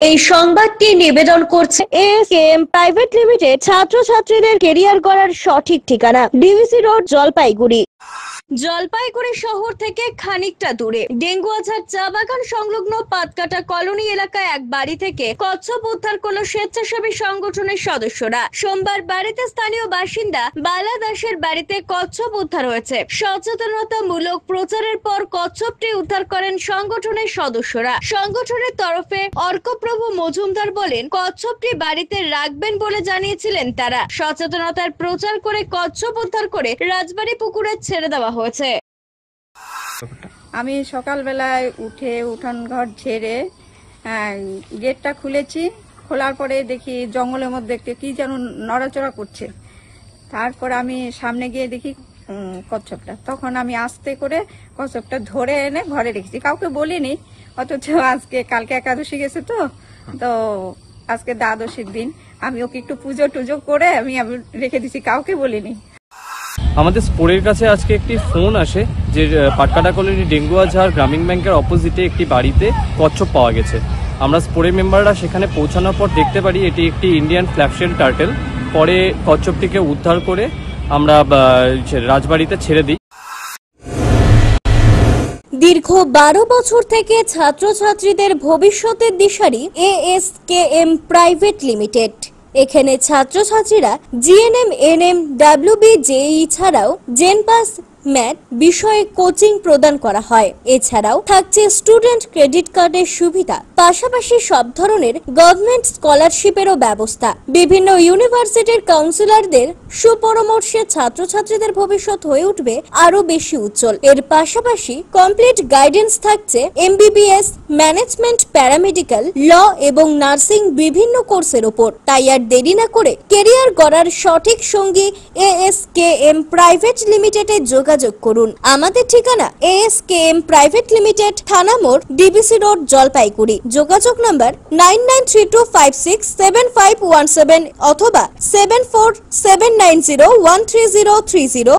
এই সংবাদটি নিবেদন করছে এএসকেএম প্রাইভেট লিমিটেড। ছাত্রছাত্রীদের কেরিয়ার গড়ার সঠিক ঠিকানা ডিভিসি রোড, জলপাইগুড়ি। জলপাইগুড়ি শহর থেকে খানিকটা দূরে ডেঙ্গুয়াঝাড় চা বাগান সংলগ্ন পাতকাটা কলোনি এলাকায় এক বাড়ি থেকে কচ্ছপ উদ্ধার করল স্বেচ্ছাসেবী সংগঠনের সদস্যরা। সোমবার বাড়িতে স্থানীয় বাসিন্দা বালা দাসের বাড়িতে কচ্ছপ উদ্ধার হয়েছে। সচেতনতামূলক প্রচারের পর কচ্ছপটি উদ্ধার করেন সংগঠনের সদস্যরা। সংগঠনের তরফে অর্কপ্রভু মজুমদার বলেন, কচ্ছপটি বাড়িতে রাখবেন বলে জানিয়েছিলেন তারা। সচেতনতার প্রচার করে কচ্ছপ উদ্ধার করে রাজবাড়ি পুকুরে ছেড়ে দেওয়া হয়েছে। আমি সকালবেলায় উঠে উঠান ঘর ঝেড়ে গেটটা খুলেছি। খোলার পরে দেখি জঙ্গলের মধ্যে কি যেন নড়াচড়া করছে। তারপর আমি সামনে গিয়ে দেখি কচ্ছপটা। তখন আমি আস্তে করে কচ্ছপটা ধরে এনে ঘরে রেখেছি, কাউকে বলিনি। অথচ কালকে একাদশী গেছে, তো আজকে দ্বাদশীর দিন আমি ওকে একটু পুজো টুজো করে আমি রেখে দিছি, কাউকে বলিনি। আমাদের স্পোরের কাছে আজকে একটি ফোন আসে যে পাটকাটা কলোনি ডেঙ্গুয়াঝাড় গ্রামীণ ব্যাংকের অপোজিটে একটি বাড়িতে কচ্ছপ পাওয়া গেছে। আমরা স্পোরের মেম্বাররা সেখানে পৌঁছানোর পর দেখতে পারি এটি একটি ইন্ডিয়ান ফ্ল্যাপশেল টার্টেল। পরে কচ্ছপটিকে উদ্ধার করে আমরা রাজবাড়িতে ছেড়ে দিই। দীর্ঘ 12 বছর থেকে ছাত্রছাত্রীদের ভবিষ্যতের দিশারি এএসকেএম প্রাইভেট লিমিটেড। এখানে ছাত্রছাত্রীরা জিএনএম, এনএম, ডাব্লিউবি, জেই ছাড়াও জেনপাস, ম্যাথ বিষয়ে কোচিং প্রদান করা হয়। এছাড়াও থাকছে স্টুডেন্ট ক্রেডিট কার্ডের সুবিধা, পাশাপাশি সব ধরনের গভর্নমেন্ট স্কলারশিপেরও ব্যবস্থা। বিভিন্ন ইউনিভার্সিটির কাউন্সিলরদের সুপরামর্শে ছাত্রছাত্রীদের ভবিষ্যৎ হয়ে উঠবে আরো বেশি উজ্জ্বল। এর পাশাপাশি কমপ্লিট গাইডেন্স থাকছে এমবিবিএস, ম্যানেজমেন্ট, প্যারামেডিক্যাল, ল এবং নার্সিং বিভিন্ন কোর্সের উপর। তাই আর দেরি না করে কেরিয়ার গড়ার সঠিক সঙ্গী এএসকেএম প্রাইভেট লিমিটেডে যোগাযোগ করুন। আমাদের ঠিকানা এএসকেএম প্রাইভেট লিমিটেড, থানা মোড়, ডিবিসি রোড, জলপাইগুড়ি। যোগাযোগ নাম্বার 9932567517 অথবা 7479013030।